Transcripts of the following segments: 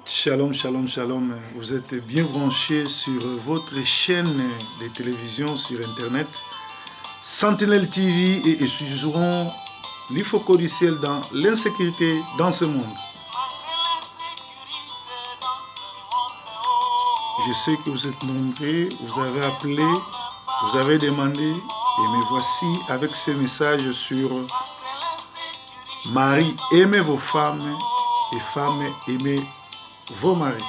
Shalom, shalom, shalom. Vous êtes bien branchés sur votre chaîne de télévision sur Internet, Sentinelle TV, et étudierons l'IFOCO du ciel dans l'insécurité dans ce monde. Je sais que vous êtes nombreux, vous avez appelé, vous avez demandé, et me voici avec ce message sur Marie, aimez vos femmes, et femmes, aimez vos maris.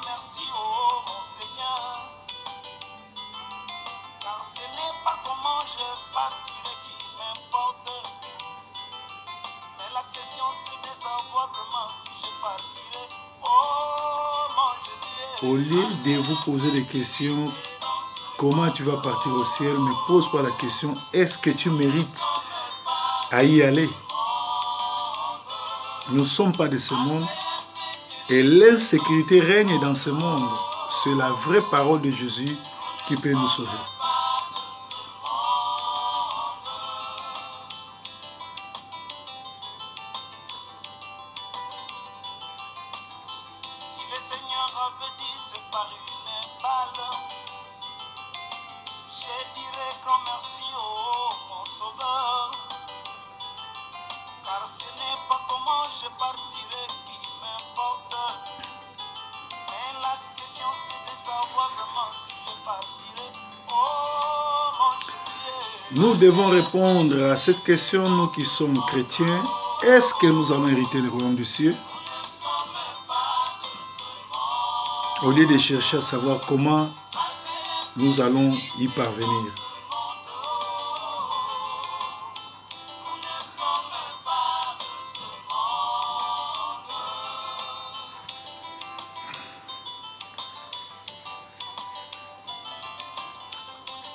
Merci, oh mon Seigneur, car ce n'est pas comment je partirai qui m'importe, mais la question c'est de savoir vraiment si je partirai, oh mon Jésus. Au lieu de vous poser des questions, comment tu vas partir au ciel, ne pose pas la question, est-ce que tu mérites à y aller? Nous ne sommes pas de ce monde et l'insécurité règne dans ce monde. C'est la vraie parole de Jésus qui peut nous sauver. Si le Seigneur avait dit c'est par une balle, je dirais grand merci oh mon sauveur, car ce n'est pas comment je partirai qui m'importe, mais la question c'est de savoir vraiment si je partirai, oh mon Jésus. Nous devons répondre à cette question, nous qui sommes chrétiens. Est-ce que nous allons hériter le royaume du ciel? Au lieu de chercher à savoir comment nous allons y parvenir.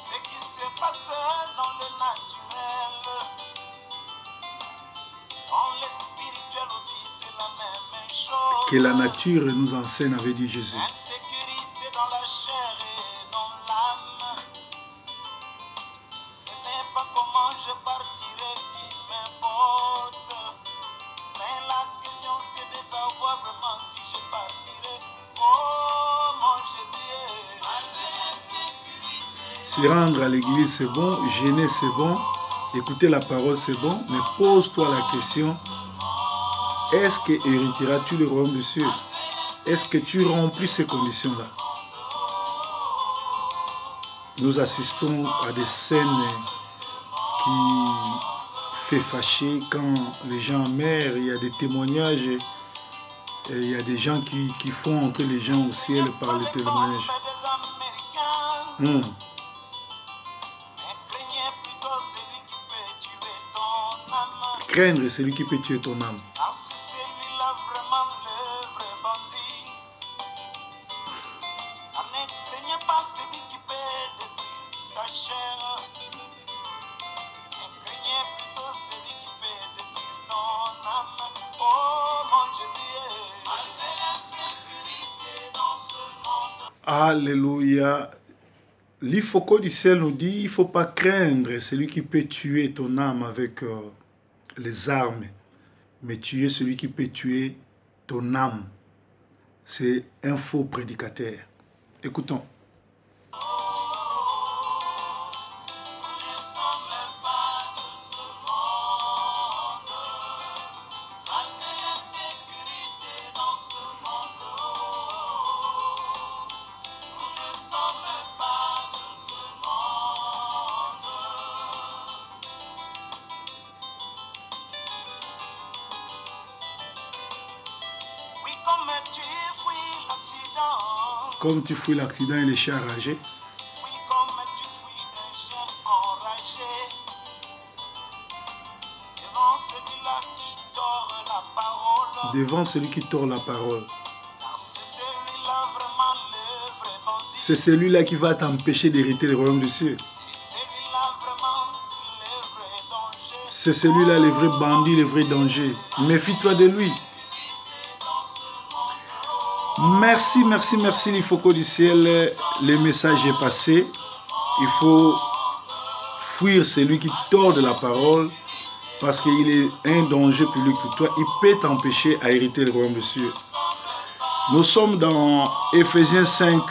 Ce qui se passe dans le naturel, dans le spirituel aussi, c'est la même chose. Que la nature nous enseigne, avait dit Jésus. L'insécurité dans la chair et dans l'âme, ce n'est pas comment je partirai qui m'importe, mais la question c'est de savoir vraiment si je partirai, oh mon Jésus. Se rendre à l'église, c'est bon. Jeûner, c'est bon. Écouter la parole, c'est bon. Mais pose-toi la question, est-ce que hériteras-tu le royaume du ciel? Est-ce que tu remplis ces conditions-là? Nous assistons à des scènes qui fait fâcher quand les gens meurent. Il y a des témoignages et il y a des gens qui font entrer les gens au ciel par le témoignage. Craindre, c'est lui qui peut tuer ton âme. Alléluia. L'IFOCO du ciel nous dit, il ne faut pas craindre celui qui peut tuer ton âme avec les armes, mais tuer celui qui peut tuer ton âme. C'est un faux prédicateur. Écoutons. tu fuis l'accident. Comme tu fuis l'accident et les chiens enragés. Oui, comme tu fuis d'un chien enragé. Devant celui-là qui tord la parole. Devant celui qui tord la parole. Car c'est celui-là vraiment le vrai bandit. C'est celui-là qui va t'empêcher d'hériter le royaume des cieux. C'est celui-là vraiment le vrai danger. C'est celui-là le vrai bandit, le vrai danger. Méfie-toi de lui. Merci, merci, merci les focaux du ciel. Le message est passé. Il faut fuir celui qui tord de la parole parce qu'il est un danger public pour toi. Il peut t'empêcher à hériter le royaume des cieux. Nous sommes dans Éphésiens 5,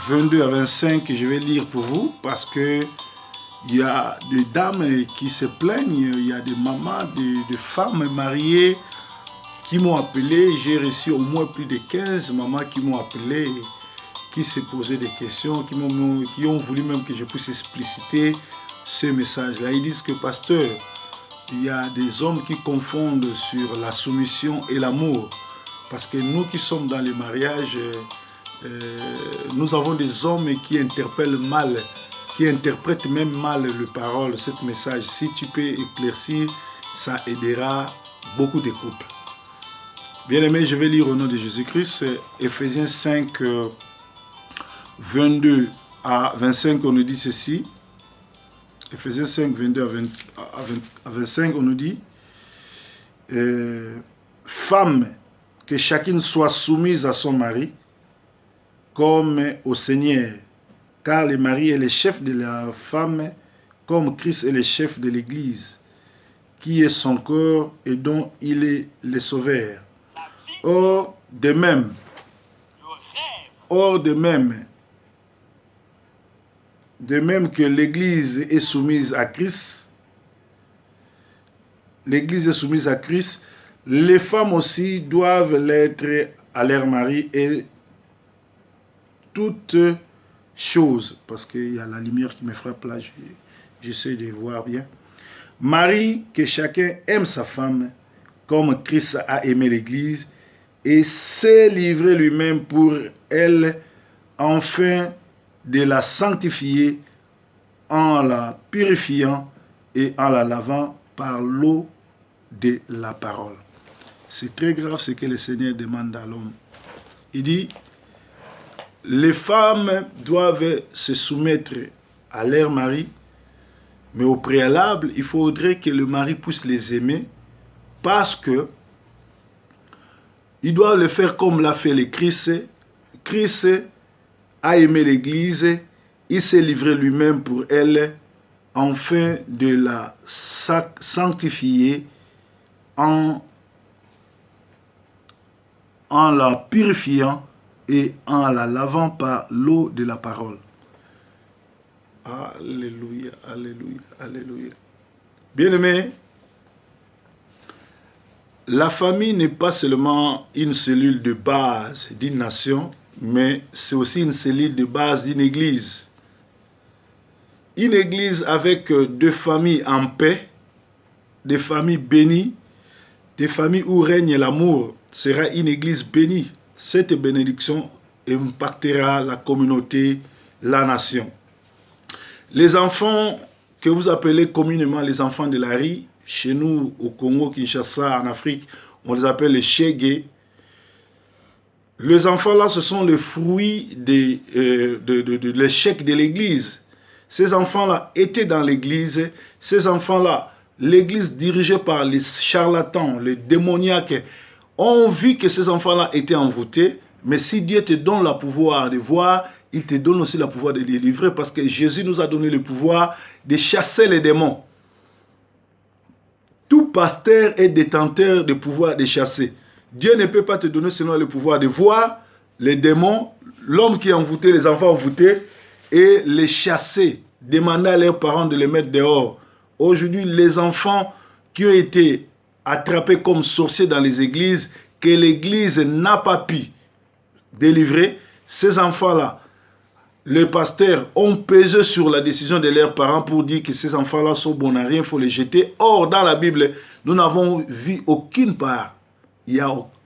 22 à 25 que je vais lire pour vous parce que il y a des dames qui se plaignent, il y a des mamans, des femmes mariées qui m'ont appelé. J'ai reçu au moins plus de 15 mamans qui m'ont appelé, qui se posaient des questions, qui ont voulu même que je puisse expliciter ce message-là. Ils disent que, pasteur, il y a des hommes qui confondent sur la soumission et l'amour. Parce que nous qui sommes dans les mariages, nous avons des hommes qui interpellent mal, qui interprètent même mal le parole, ce message. Si tu peux éclaircir, ça aidera beaucoup de couples. Bien aimé, je vais lire au nom de Jésus-Christ, Éphésiens 5, 22 à 25, on nous dit ceci. Éphésiens 5, 22 à 25, on nous dit Femmes, que chacune soit soumise à son mari, comme au Seigneur, car le mari est le chef de la femme, comme Christ est le chef de l'Église, qui est son corps et dont il est le sauveur. Or, de même, que l'Église est soumise à Christ, les femmes aussi doivent l'être à leur mari et toutes choses, parce qu'il y a la lumière qui me frappe là, j'essaie de voir bien. Marie, que chacun aime sa femme, comme Christ a aimé l'Église, et s'est livré lui-même pour elle, afin de la sanctifier en la purifiant et en la lavant par l'eau de la parole. C'est très grave ce que le Seigneur demande à l'homme. Il dit, les femmes doivent se soumettre à leur mari, mais au préalable, il faudrait que le mari puisse les aimer parce que il doit le faire comme l'a fait le Christ. Christ a aimé l'Église, il s'est livré lui-même pour elle, afin de la sanctifier en la purifiant et en la lavant par l'eau de la parole. Alléluia, alléluia, alléluia. Bien-aimés, la famille n'est pas seulement une cellule de base d'une nation, mais c'est aussi une cellule de base d'une église. Une église avec deux familles en paix, des familles bénies, des familles où règne l'amour, sera une église bénie. Cette bénédiction impactera la communauté, la nation. Les enfants que vous appelez communément les enfants de la rue, chez nous au Congo, Kinshasa, en Afrique, on les appelle les Chégués. Les enfants là, ce sont les fruits de l'échec de l'église. Ces enfants-là étaient dans l'église. Ces enfants-là, l'église dirigée par les charlatans, les démoniaques, ont vu que ces enfants-là étaient envoûtés. Mais si Dieu te donne le pouvoir de voir, il te donne aussi le pouvoir de délivrer, parce que Jésus nous a donné le pouvoir de chasser les démons. Tout pasteur est détenteur du pouvoir de chasser. Dieu ne peut pas te donner seulement le pouvoir de voir les démons, l'homme qui est envoûté, les enfants envoûtés, et les chasser, demander à leurs parents de les mettre dehors. Aujourd'hui, les enfants qui ont été attrapés comme sorciers dans les églises, que l'église n'a pas pu délivrer, ces enfants-là, les pasteurs ont pesé sur la décision de leurs parents pour dire que ces enfants-là sont bons à rien, il faut les jeter. Or, dans la Bible, nous n'avons vu aucune part il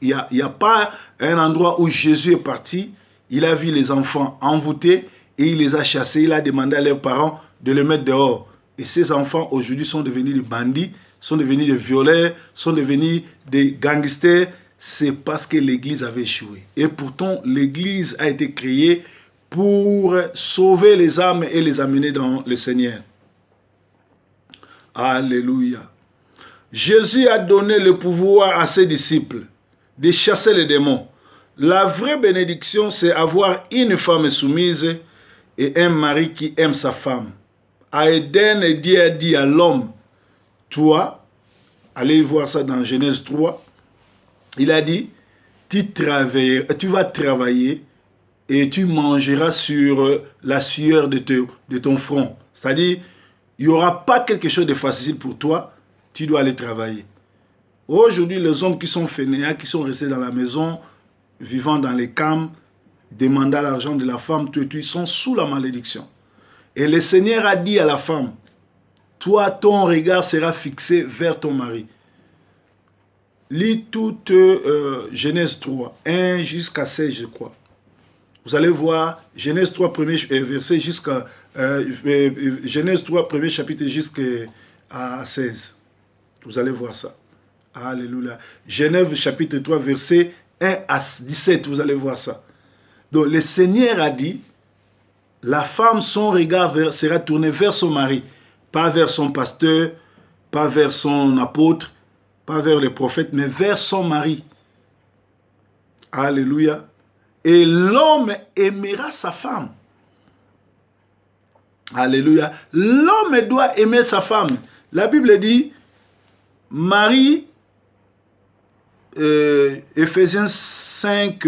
y a pas un endroit où Jésus est parti. Il a vu les enfants envoûtés et il les a chassés. Il a demandé à leurs parents de les mettre dehors. Et ces enfants aujourd'hui sont devenus des bandits, sont devenus des violeurs, sont devenus des gangsters. C'est parce que l'Église avait échoué. Et pourtant, l'Église a été créée pour sauver les âmes et les amener dans le Seigneur. Alléluia. Jésus a donné le pouvoir à ses disciples de chasser les démons. La vraie bénédiction, c'est avoir une femme soumise et un mari qui aime sa femme. À Éden, Dieu a dit à l'homme, toi, allez voir ça dans Genèse 3, il a dit, tu vas travailler et tu mangeras sur la sueur de ton front. C'est-à-dire, il n'y aura pas quelque chose de facile pour toi, tu dois aller travailler. Aujourd'hui, les hommes qui sont fainéants, qui sont restés dans la maison, vivant dans les camps, demandant l'argent de la femme, ils sont sous la malédiction. Et le Seigneur a dit à la femme, toi, ton regard sera fixé vers ton mari. Lis toute Genèse 3, 1 jusqu'à 16, je crois. Vous allez voir Genèse 3, premier verset jusqu'à Genèse 3, premier chapitre jusqu'à 16. Vous allez voir ça. Alléluia. Genèse chapitre 3, verset 1 à 17, vous allez voir ça. Donc le Seigneur a dit, la femme, son regard sera tourné vers son mari, pas vers son pasteur, pas vers son apôtre, pas vers les prophètes, mais vers son mari. Alléluia. Et l'homme aimera sa femme. Alléluia. L'homme doit aimer sa femme. La Bible dit, Marie, Ephésiens 5,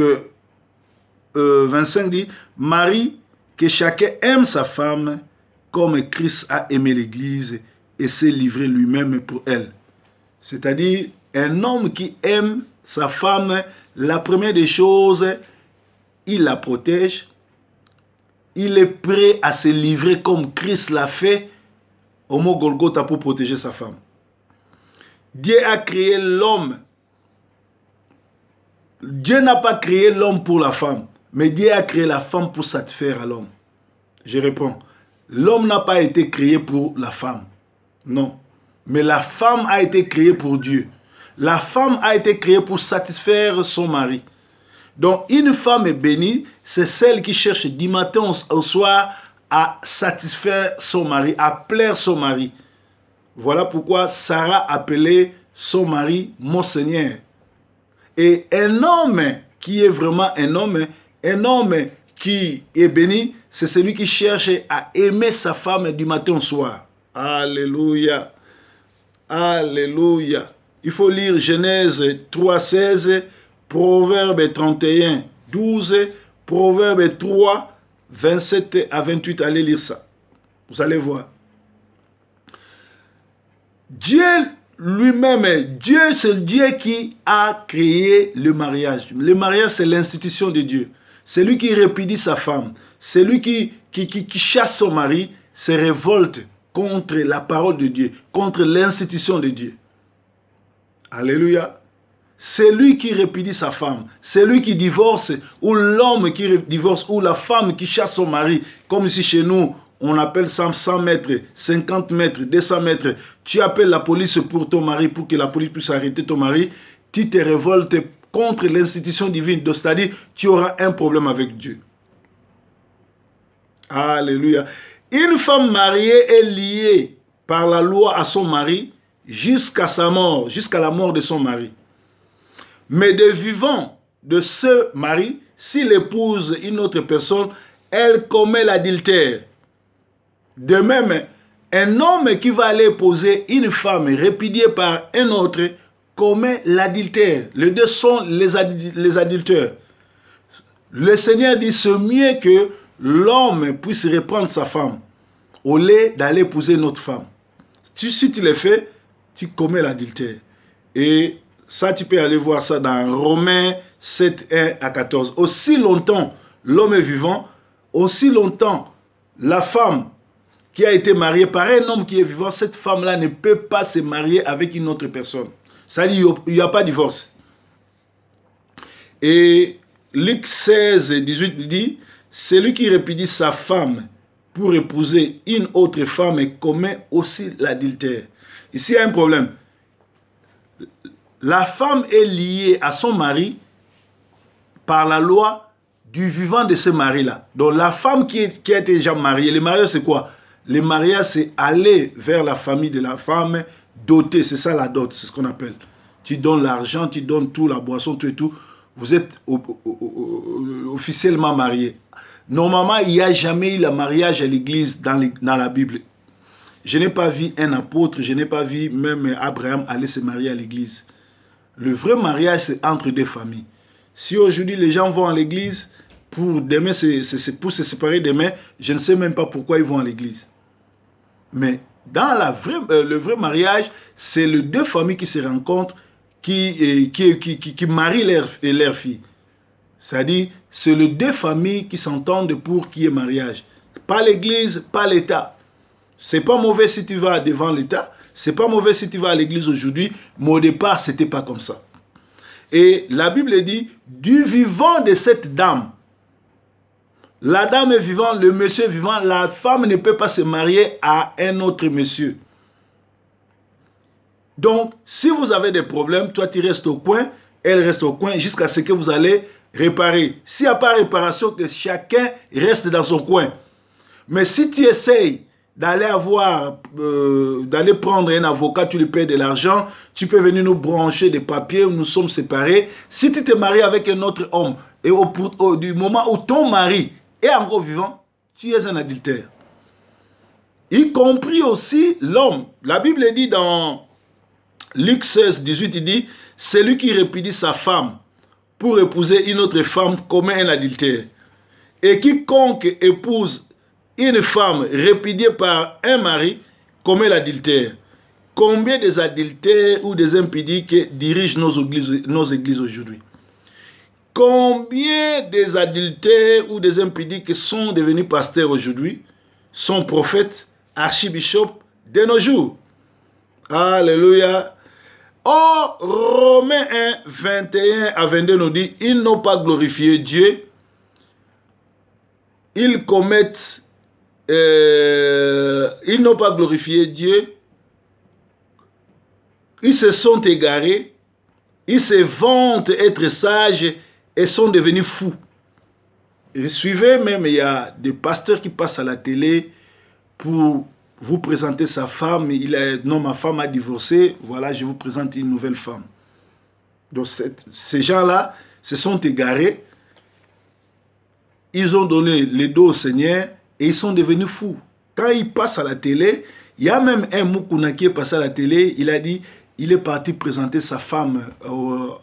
25 dit, Marie, que chacun aime sa femme comme Christ a aimé l'Église et s'est livré lui-même pour elle. C'est-à-dire, un homme qui aime sa femme, la première des choses, il la protège, il est prêt à se livrer comme Christ l'a fait au mont Golgotha pour protéger sa femme. Dieu a créé l'homme. Dieu n'a pas créé l'homme pour la femme, mais Dieu a créé la femme pour satisfaire à l'homme. Je réponds, l'homme n'a pas été créé pour la femme, non. Mais la femme a été créée pour Dieu. La femme a été créée pour satisfaire son mari. Donc une femme est bénie, c'est celle qui cherche du matin au soir à satisfaire son mari, à plaire son mari. Voilà pourquoi Sarah appelait son mari mon Seigneur. Et un homme qui est vraiment un homme qui est béni, c'est celui qui cherche à aimer sa femme du matin au soir. Alléluia. Alléluia. Il faut lire Genèse 3, 16, Proverbe 31, 12, Proverbe 3, 27 à 28. Allez lire ça. Vous allez voir. Dieu lui-même, Dieu, c'est Dieu qui a créé le mariage. Le mariage, c'est l'institution de Dieu. C'est lui qui répudie sa femme. C'est lui qui chasse son mari, se révolte contre la parole de Dieu, contre l'institution de Dieu. Alléluia. C'est lui qui répudie sa femme. C'est lui qui divorce, ou l'homme qui divorce, ou la femme qui chasse son mari. Comme si chez nous, on appelle 100 mètres, 50 mètres, 200 mètres. Tu appelles la police pour ton mari, pour que la police puisse arrêter ton mari. Tu te révoltes contre l'institution divine. C'est-à-dire, tu auras un problème avec Dieu. Alléluia. Une femme mariée est liée par la loi à son mari jusqu'à sa mort, jusqu'à la mort de son mari. Mais de vivant de ce mari, s'il épouse une autre personne, elle commet l'adultère. De même, un homme qui va aller épouser une femme répudiée par un autre commet l'adultère. Les deux sont les adultères. Le Seigneur dit, c'est mieux que l'homme puisse reprendre sa femme au lieu d'aller épouser une autre femme. Si tu le fais, tu commets l'adultère. Et ça, tu peux aller voir ça dans Romains 7, 1 à 14. Aussi longtemps l'homme est vivant, aussi longtemps la femme qui a été mariée par un homme qui est vivant, cette femme-là ne peut pas se marier avec une autre personne. C'est-à-dire qu'il n'y a pas de divorce. Et Luc 16, 18 dit, celui qui répudie sa femme pour épouser une autre femme commet aussi l'adultère. Ici, il y a un problème. La femme est liée à son mari par la loi du vivant de ce mari-là. Donc la femme qui a été déjà mariée, le mariage c'est quoi? Le mariage c'est aller vers la famille de la femme dotée, c'est ça la dot, c'est ce qu'on appelle. Tu donnes l'argent, tu donnes tout, la boisson, tout et tout. Vous êtes officiellement mariés. Normalement, il n'y a jamais eu le mariage à l'église dans la Bible. Je n'ai pas vu un apôtre, je n'ai pas vu même Abraham aller se marier à l'église. Le vrai mariage, c'est entre deux familles. Si aujourd'hui les gens vont à l'église pour se séparer demain, je ne sais même pas pourquoi ils vont à l'église. Mais dans le vrai mariage, c'est les deux familles qui se rencontrent, qui marient leur fille. C'est-à-dire, c'est les deux familles qui s'entendent pour qu'il y ait mariage. Pas l'église, pas l'État. C'est pas mauvais si tu vas devant l'État, c'est pas mauvais si tu vas à l'église aujourd'hui, mais au départ, c'était pas comme ça. Et la Bible dit, du vivant de cette dame, la dame est vivante, le monsieur est vivant, la femme ne peut pas se marier à un autre monsieur. Donc, si vous avez des problèmes, toi tu restes au coin, elle reste au coin, jusqu'à ce que vous allez réparer. S'il n'y a pas réparation, que chacun reste dans son coin. Mais si tu essayes d'aller d'aller prendre un avocat, tu lui payes de l'argent, tu peux venir nous brancher des papiers, nous sommes séparés. Si tu te maries avec un autre homme, et du moment où ton mari est encore vivant, tu es un adultère. Y compris aussi l'homme. La Bible dit dans Luc 16, 18, il dit, celui qui répudie sa femme pour épouser une autre femme commet un adultère. Et quiconque épouse une femme répudiée par un mari commet l'adultère. Combien des adultères ou des impudiques dirigent nos églises aujourd'hui? Combien des adultères ou des impudiques sont devenus pasteurs aujourd'hui, sont prophètes, archibishops de nos jours? Alléluia. Or, Romains 1, 21 à 22 nous dit, ils n'ont pas glorifié Dieu, ils commettent, ils n'ont pas glorifié Dieu, ils se sont égarés, ils se vantent être sages et sont devenus fous. Et suivez même, il y a des pasteurs qui passent à la télé pour vous présenter sa femme. Non, ma femme a divorcé, voilà, je vous présente une nouvelle femme. Donc ces gens-là se sont égarés, ils ont donné le dos au Seigneur et ils sont devenus fous. Quand ils passent à la télé, il y a même un Moukouna qui est passé à la télé, il a dit, il est parti présenter sa femme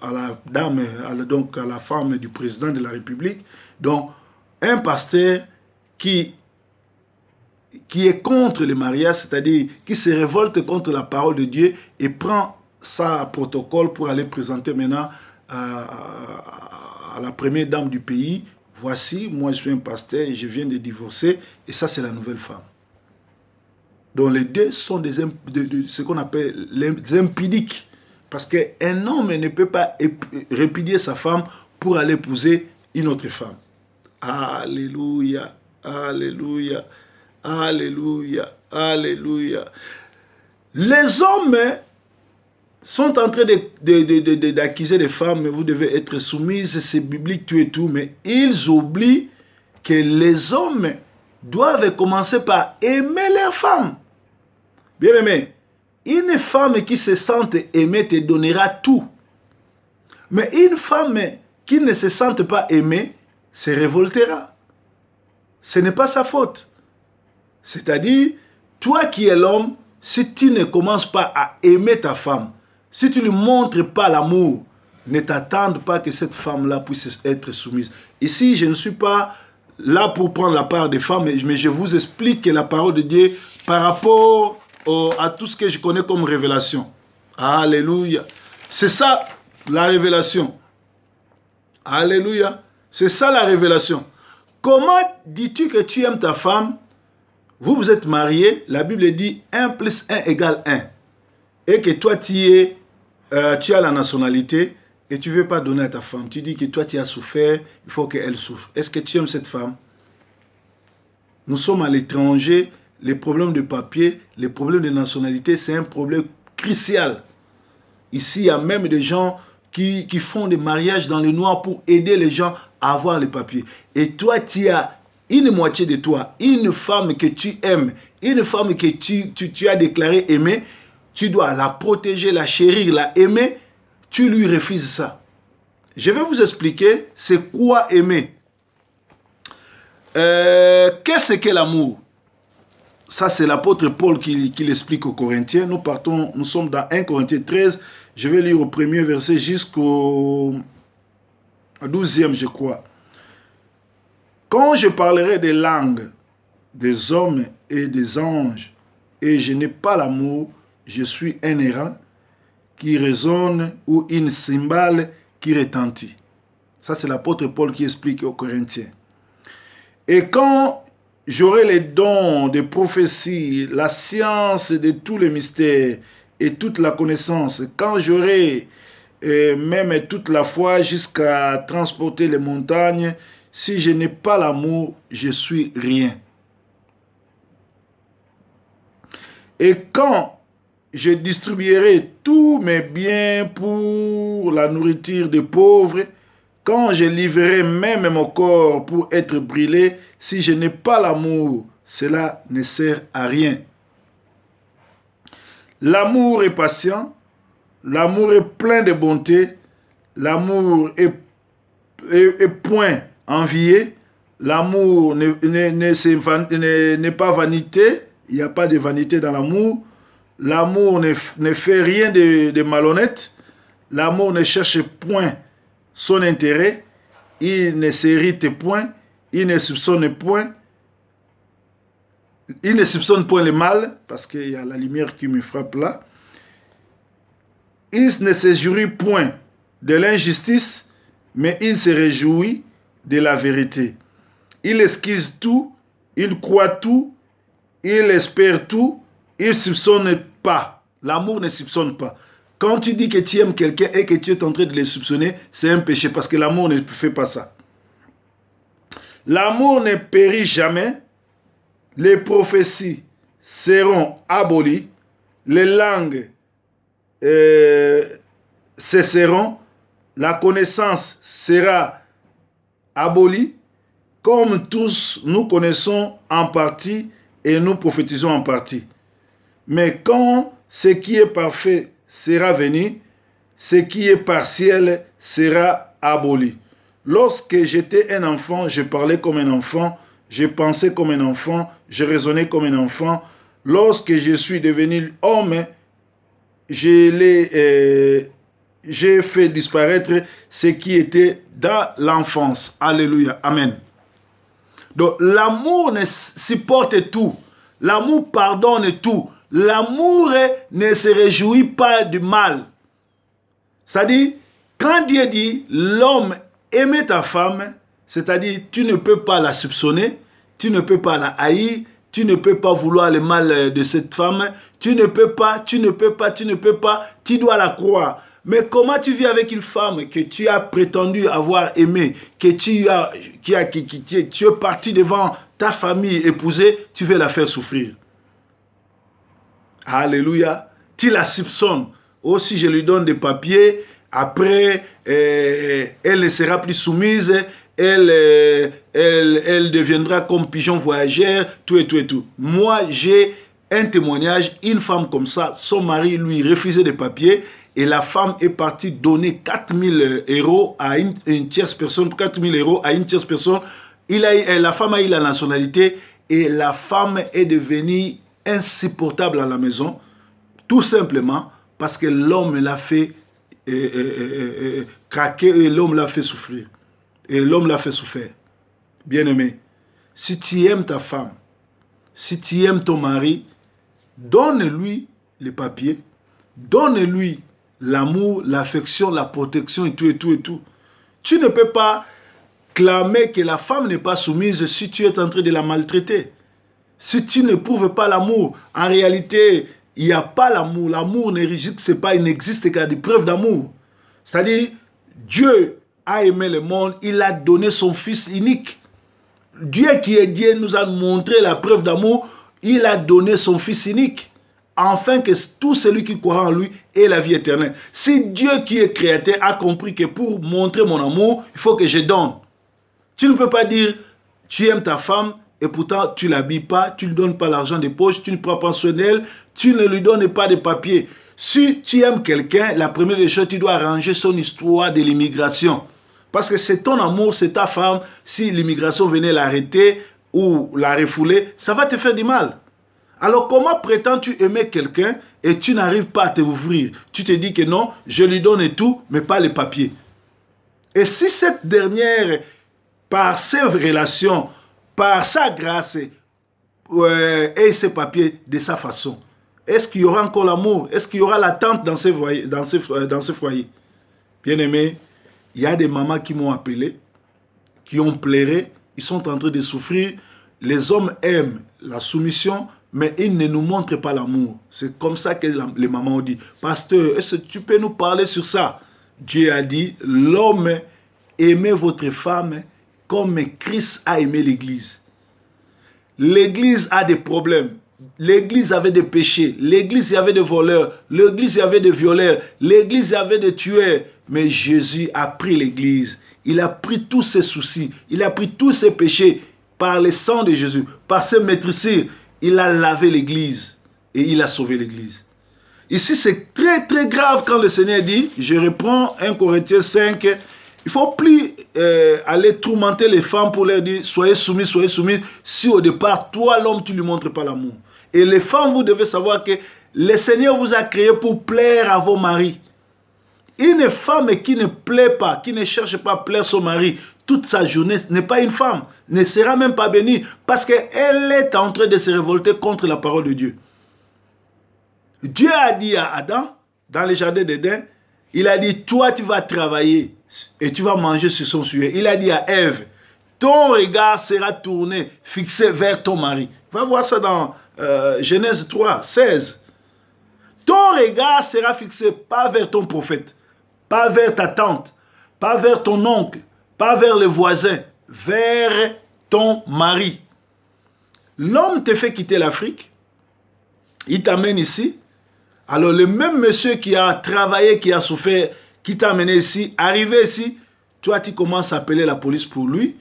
à la dame, donc à la femme du président de la République. Donc, un pasteur qui est contre le mariage, c'est-à-dire qui se révolte contre la parole de Dieu et prend ça à protocole pour aller présenter maintenant à la première dame du pays. Voici, moi je suis un pasteur et je viens de divorcer et ça c'est la nouvelle femme. Donc les deux sont ce qu'on appelle les impudiques. Parce qu'un homme ne peut pas répudier sa femme pour aller épouser une autre femme. Alléluia, alléluia, alléluia, alléluia. Les hommes sont en train d'accuser les femmes, mais vous devez être soumises, c'est biblique, tout et tout, mais ils oublient que les hommes doivent commencer par aimer leurs femmes. Bien aimé, une femme qui se sente aimée te donnera tout. Mais une femme qui ne se sente pas aimée se révoltera. Ce n'est pas sa faute. C'est-à-dire, toi qui es l'homme, si tu ne commences pas à aimer ta femme, si tu ne lui montres pas l'amour, ne t'attende pas que cette femme-là puisse être soumise. Ici, je ne suis pas là pour prendre la part des femmes, mais je vous explique la parole de Dieu par rapport à tout ce que je connais comme révélation. Alléluia. C'est ça la révélation. Alléluia. C'est ça la révélation. Comment dis-tu que tu aimes ta femme? Vous êtes mariés, la Bible dit 1 plus 1 égale 1. Et que toi tu as la nationalité et tu ne veux pas donner à ta femme. Tu dis que toi, tu as souffert, il faut qu'elle souffre. Est-ce que tu aimes cette femme? Nous sommes à l'étranger, les problèmes de papier, les problèmes de nationalité, c'est un problème crucial. Ici, il y a même des gens qui font des mariages dans le noir pour aider les gens à avoir les papiers. Et toi, tu as une moitié de toi, une femme que tu aimes, une femme que tu as déclaré aimer, tu dois la protéger, la chérir, la aimer, tu lui refuses ça. Je vais vous expliquer c'est quoi aimer. Qu'est-ce que l'amour? Ça, c'est l'apôtre Paul qui l'explique aux Corinthiens. Nous sommes dans 1 Corinthiens 13. Je vais lire au premier verset jusqu'au 12e, je crois. Quand je parlerai des langues des hommes et des anges, et je n'ai pas l'amour, je suis un errant qui résonne ou une cymbale qui retentit. Ça, c'est l'apôtre Paul qui explique aux Corinthiens. Et quand j'aurai les dons de prophétie, la science de tous les mystères et toute la connaissance, quand j'aurai même toute la foi jusqu'à transporter les montagnes, si je n'ai pas l'amour, je suis rien. Et quand je distribuerai tous mes biens pour la nourriture des pauvres, quand je livrerai même mon corps pour être brûlé, si je n'ai pas l'amour, cela ne sert à rien. L'amour est patient, l'amour est plein de bonté, l'amour est point envié, l'amour n'est pas vanité, il n'y a pas de vanité dans l'amour, l'amour ne fait rien de malhonnête, l'amour ne cherche point son intérêt, il ne s'irrite point, il ne soupçonne point, il ne soupçonne point le mal, parce qu'il y a la lumière qui me frappe là. Il ne se jouit point de l'injustice, mais il se réjouit de la vérité. Il esquisse tout, il croit tout, il espère tout, il ne soupçonne pas. L'amour ne soupçonne pas. Quand tu dis que tu aimes quelqu'un et que tu es en train de le soupçonner, c'est un péché parce que l'amour ne fait pas ça. L'amour ne périt jamais. Les prophéties seront abolies. Les langues cesseront. La connaissance sera abolie. Comme tous, nous connaissons en partie et nous prophétisons en partie. Mais quand ce qui est parfait sera venu, ce qui est partiel sera aboli. Lorsque j'étais un enfant, je parlais comme un enfant, je pensais comme un enfant, je raisonnais comme un enfant. Lorsque je suis devenu homme, j'ai fait disparaître ce qui était dans l'enfance. Alléluia. Amen. Donc l'amour supporte tout. L'amour pardonne tout. L'amour ne se réjouit pas du mal. C'est-à-dire, quand Dieu dit l'homme aime ta femme, c'est-à-dire tu ne peux pas la soupçonner, tu ne peux pas la haïr, tu ne peux pas vouloir le mal de cette femme, tu ne peux pas, tu dois la croire. Mais comment tu vis avec une femme que tu as prétendu avoir aimée, que tu es parti devant ta famille épousée, tu veux la faire souffrir? Alléluia. Tu la soupçonnes. Oh, si je lui donne des papiers, après, elle ne sera plus soumise, elle deviendra comme pigeon voyageur, tout et tout et tout. Moi, j'ai un témoignage, une femme comme ça, son mari lui refusait des papiers et la femme est partie donner 4000 euros à une tierce personne, 4000 euros à une tierce personne. La femme a eu la nationalité et la femme est devenue insupportable à la maison, tout simplement parce que l'homme l'a fait craquer et l'homme l'a fait souffrir. Et l'homme l'a fait souffrir. Bien-aimé, si tu aimes ta femme, si tu aimes ton mari, donne-lui les papiers, donne-lui l'amour, l'affection, la protection et tout et tout et tout. Tu ne peux pas clamer que la femme n'est pas soumise si tu es en train de la maltraiter. Si tu ne prouves pas l'amour, en réalité, il n'y a pas l'amour. L'amour n'existe pas, il n'existe qu'à des preuves d'amour. C'est-à-dire, Dieu a aimé le monde, il a donné son Fils unique. Dieu qui est Dieu nous a montré la preuve d'amour, il a donné son Fils unique, afin que tout celui qui croit en lui ait la vie éternelle. Si Dieu qui est créateur a compris que pour montrer mon amour, il faut que je donne. Tu ne peux pas dire, tu aimes ta femme, et pourtant tu ne l'habilles pas, tu ne lui donnes pas l'argent des poches, tu ne prends pas soin d'elle, tu ne lui donnes pas de papiers. Si tu aimes quelqu'un, la première des choses, tu dois arranger son histoire de l'immigration. Parce que c'est ton amour, c'est ta femme. Si l'immigration venait l'arrêter ou la refouler, ça va te faire du mal. Alors comment prétends-tu aimer quelqu'un et tu n'arrives pas à t'ouvrir? Tu te dis que non, je lui donne tout, mais pas les papiers. Et si cette dernière, par ses relations, par sa grâce, et ses papiers de sa façon, est-ce qu'il y aura encore l'amour? Est-ce qu'il y aura l'attente dans ce foyer? Bien aimé, il y a des mamans qui m'ont appelé, qui ont pleuré, ils sont en train de souffrir. Les hommes aiment la soumission, mais ils ne nous montrent pas l'amour. C'est comme ça que les mamans ont dit, pasteur, est-ce que tu peux nous parler sur ça? Dieu a dit, l'homme, aimez votre femme comme Christ a aimé l'église. L'église a des problèmes. L'église avait des péchés. L'église, il y avait des voleurs. L'église, il y avait des violeurs. L'église, il y avait des tueurs. Mais Jésus a pris l'église. Il a pris tous ses soucis. Il a pris tous ses péchés par le sang de Jésus. Par ses maîtrisures, il a lavé l'église. Et il a sauvé l'église. Ici, c'est très très grave quand le Seigneur dit, je reprends 1 Corinthiens 5, il ne faut plus aller tourmenter les femmes pour leur dire, soyez soumis, si au départ, toi l'homme, tu ne lui montres pas l'amour. Et les femmes, vous devez savoir que le Seigneur vous a créé pour plaire à vos maris. Une femme qui ne plaît pas, qui ne cherche pas à plaire son mari toute sa journée, n'est pas une femme, ne sera même pas bénie, parce qu'elle est en train de se révolter contre la parole de Dieu. Dieu a dit à Adam, dans le jardin d'Éden, il a dit, toi tu vas travailler et tu vas manger sur son sujet. Il a dit à Ève, ton regard sera tourné, fixé vers ton mari. Va voir ça dans Genèse 3, 16. Ton regard sera fixé pas vers ton prophète, pas vers ta tante, pas vers ton oncle, pas vers les voisins, vers ton mari. L'homme te fait quitter l'Afrique, il t'amène ici. Alors le même monsieur qui a travaillé, qui a souffert, qui t'a amené ici, arrivé ici, toi tu commences à appeler la police pour lui,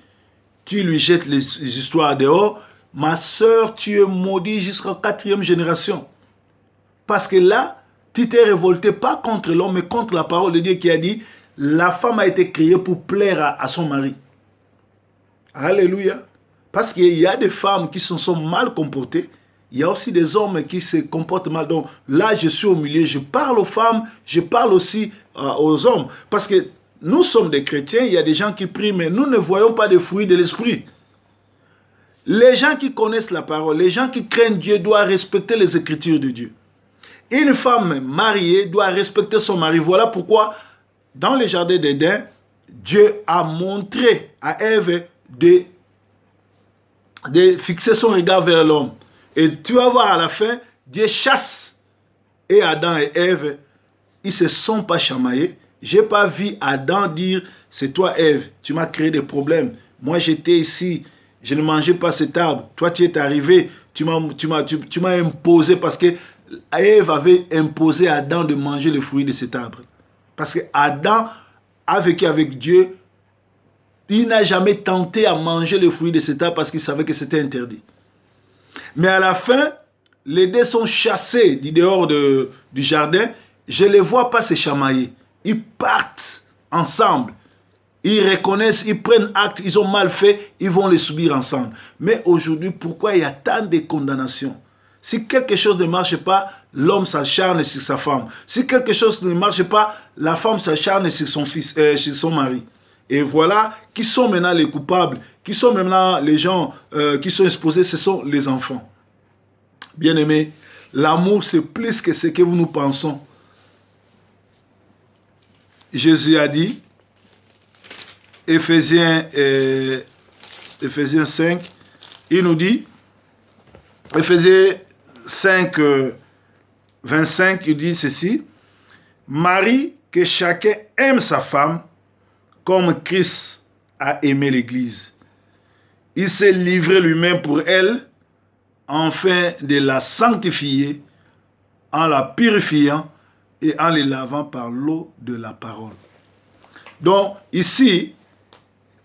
tu lui jettes les histoires dehors. Ma soeur, tu es maudit jusqu'à 4e génération. Parce que là, tu t'es révolté pas contre l'homme, mais contre la parole de Dieu qui a dit, la femme a été créée pour plaire à son mari. Alléluia. Parce qu'il y a des femmes qui se sont mal comportées, il y a aussi des hommes qui se comportent mal. Donc là, je suis au milieu, je parle aux femmes, je parle aussi aux hommes. Parce que nous sommes des chrétiens, il y a des gens qui prient, mais nous ne voyons pas de fruits de l'esprit. Les gens qui connaissent la parole, les gens qui craignent Dieu doivent respecter les Écritures de Dieu. Une femme mariée doit respecter son mari. Voilà pourquoi, dans le jardin d'Éden, Dieu a montré à Ève de fixer son regard vers l'homme. Et tu vas voir à la fin, Dieu chasse. Et Adam et Ève, ils ne se sont pas chamaillés. Je n'ai pas vu Adam dire, c'est toi Ève, tu m'as créé des problèmes. Moi j'étais ici, je ne mangeais pas cet arbre. Toi tu es arrivé, tu m'as imposé parce que Ève avait imposé à Adam de manger le fruit de cet arbre. Parce que Adam a vécu avec Dieu. Il n'a jamais tenté à manger le fruit de cet arbre parce qu'il savait que c'était interdit. Mais à la fin, les deux sont chassés du dehors du jardin. Je ne les vois pas se chamailler. Ils partent ensemble. Ils reconnaissent, ils prennent acte, ils ont mal fait, ils vont les subir ensemble. Mais aujourd'hui, pourquoi il y a tant de condamnations? Si quelque chose ne marche pas, l'homme s'acharne sur sa femme. Si quelque chose ne marche pas, la femme s'acharne sur son fils, sur son mari. Et voilà, qui sont maintenant les coupables, qui sont maintenant les gens qui sont exposés, ce sont les enfants. Bien-aimés, l'amour c'est plus que ce que nous pensons. Jésus a dit, Éphésiens 5, il nous dit, Éphésiens 5, 25, il dit ceci, Marie, que chacun aime sa femme comme Christ a aimé l'Église. Il s'est livré lui-même pour elle, afin de la sanctifier, en la purifiant et en les lavant par l'eau de la parole. Donc, ici,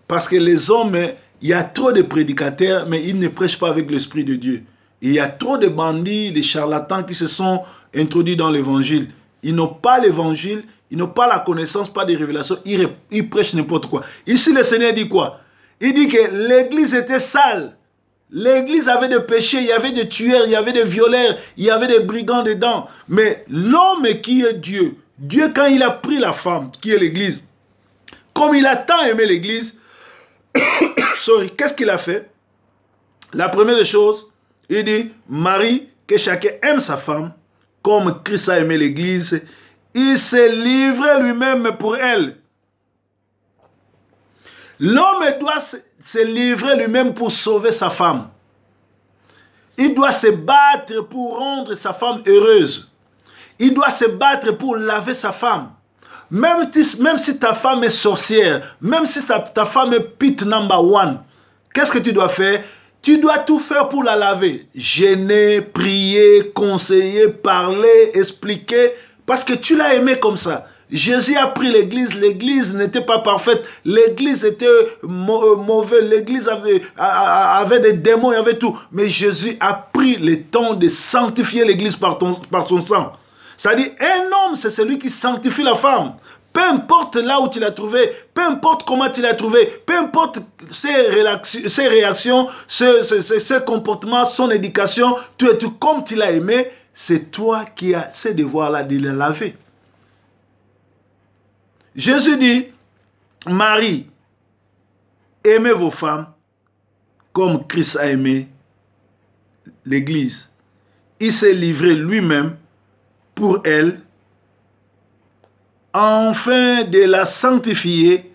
parce que les hommes, il y a trop de prédicateurs, mais ils ne prêchent pas avec l'Esprit de Dieu. Il y a trop de bandits, de charlatans qui se sont introduits dans l'évangile. Ils n'ont pas l'évangile, ils n'ont pas la connaissance, pas de révélation, ils prêchent n'importe quoi. Ici, le Seigneur dit quoi? Il dit que l'église était sale. L'église avait des péchés, il y avait des tueurs, il y avait des violeurs, il y avait des brigands dedans. Mais l'homme qui est Dieu, Dieu quand il a pris la femme, qui est l'église, comme il a tant aimé l'église, qu'est-ce qu'il a fait? La première des choses, il dit, Marie, que chacun aime sa femme, comme Christ a aimé l'église, il s'est livré lui-même pour elle. L'homme doit se livrer lui-même pour sauver sa femme. Il doit se battre pour rendre sa femme heureuse. Il doit se battre pour laver sa femme. Même si ta femme est sorcière, même si ta femme est pit number one, qu'est-ce que tu dois faire? Tu dois tout faire pour la laver. Gêner, prier, conseiller, parler, expliquer, parce que tu l'as aimée comme ça. Jésus a pris l'église n'était pas parfaite, l'église était mauvaise, l'église avait des démons, il y avait tout. Mais Jésus a pris le temps de sanctifier l'église par son sang. C'est-à-dire, un homme, c'est celui qui sanctifie la femme. Peu importe là où tu l'as trouvé, peu importe comment tu l'as trouvé, peu importe ses réactions, ses comportements, son éducation, comme tu l'as aimé, c'est toi qui as ce devoir-là de la laver. Jésus dit, Marie, aimez vos femmes comme Christ a aimé l'Église. Il s'est livré lui-même pour elle, afin de la sanctifier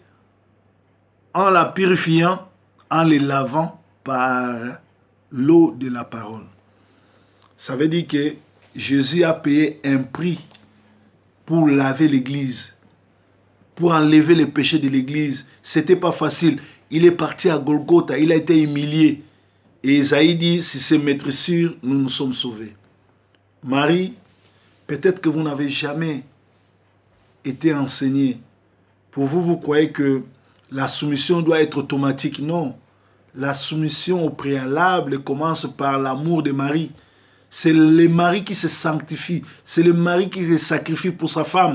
en la purifiant, en les lavant par l'eau de la parole. Ça veut dire que Jésus a payé un prix pour laver l'Église, pour enlever les péchés de l'Église. C'était pas facile. Il est parti à Golgotha, il a été humilié. Et Isaïe dit, si c'est maîtrissure, nous nous sommes sauvés. Marie, peut-être que vous n'avez jamais été enseigné. Pour vous, vous croyez que la soumission doit être automatique. Non. La soumission au préalable commence par l'amour de Marie. C'est le mari qui se sanctifie. C'est le mari qui se sacrifie pour sa femme.